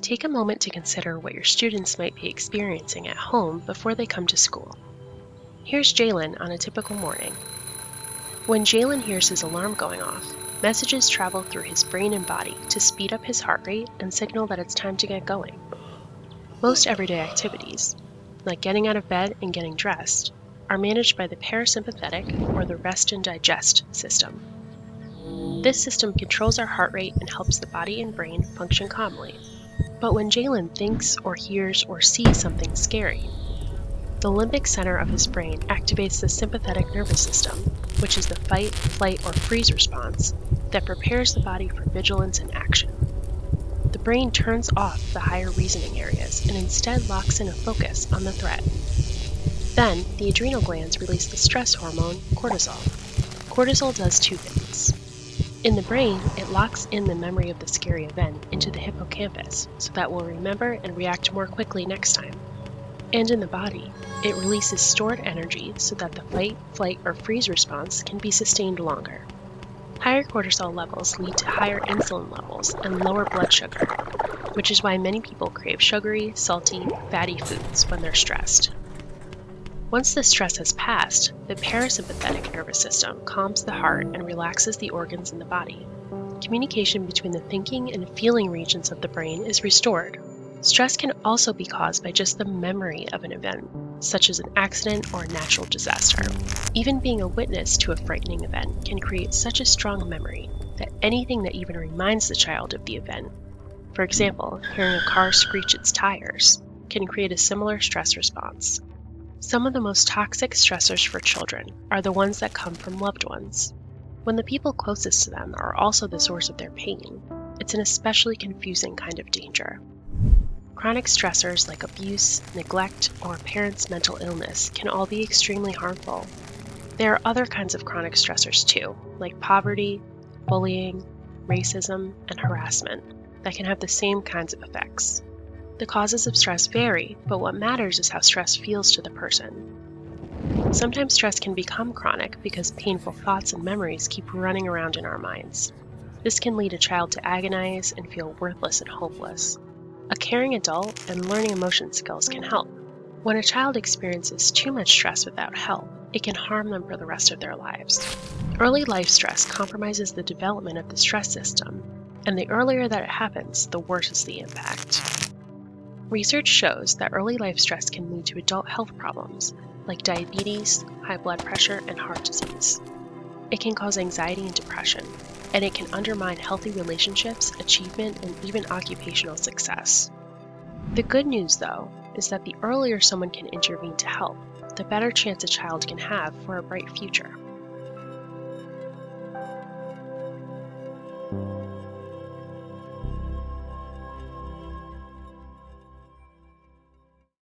Take a moment to consider what your students might be experiencing at home before they come to school. Here's Jalen on a typical morning. When Jalen hears his alarm going off, messages travel through his brain and body to speed up his heart rate and signal that it's time to get going. Most everyday activities, like getting out of bed and getting dressed, are managed by the parasympathetic or the rest and digest system. This system controls our heart rate and helps the body and brain function calmly. But when Jalen thinks or hears or sees something scary, the limbic center of his brain activates the sympathetic nervous system, which is the fight, flight, or freeze response that prepares the body for vigilance and action. The brain turns off the higher reasoning areas and instead locks in a focus on the threat. Then, the adrenal glands release the stress hormone, cortisol. Cortisol does two things. In the brain, it locks in the memory of the scary event into the hippocampus so that we'll remember and react more quickly next time. And in the body, it releases stored energy so that the fight, flight, or freeze response can be sustained longer. Higher cortisol levels lead to higher insulin levels and lower blood sugar, which is why many people crave sugary, salty, fatty foods when they're stressed. Once the stress has passed, the parasympathetic nervous system calms the heart and relaxes the organs in the body. Communication between the thinking and feeling regions of the brain is restored. Stress can also be caused by just the memory of an event, such as an accident or a natural disaster. Even being a witness to a frightening event can create such a strong memory that anything that even reminds the child of the event, for example, hearing a car screech its tires, can create a similar stress response. Some of the most toxic stressors for children are the ones that come from loved ones. When the people closest to them are also the source of their pain, it's an especially confusing kind of danger. Chronic stressors like abuse, neglect, or a parent's mental illness can all be extremely harmful. There are other kinds of chronic stressors too, like poverty, bullying, racism, and harassment, that can have the same kinds of effects. The causes of stress vary, but what matters is how stress feels to the person. Sometimes stress can become chronic because painful thoughts and memories keep running around in our minds. This can lead a child to agonize and feel worthless and hopeless. A caring adult and learning emotion skills can help. When a child experiences too much stress without help, it can harm them for the rest of their lives. Early life stress compromises the development of the stress system, and the earlier that it happens, the worse is the impact. Research shows that early life stress can lead to adult health problems like diabetes, high blood pressure, and heart disease. It can cause anxiety and depression, and it can undermine healthy relationships, achievement, and even occupational success. The good news, though, is that the earlier someone can intervene to help, the better chance a child can have for a bright future.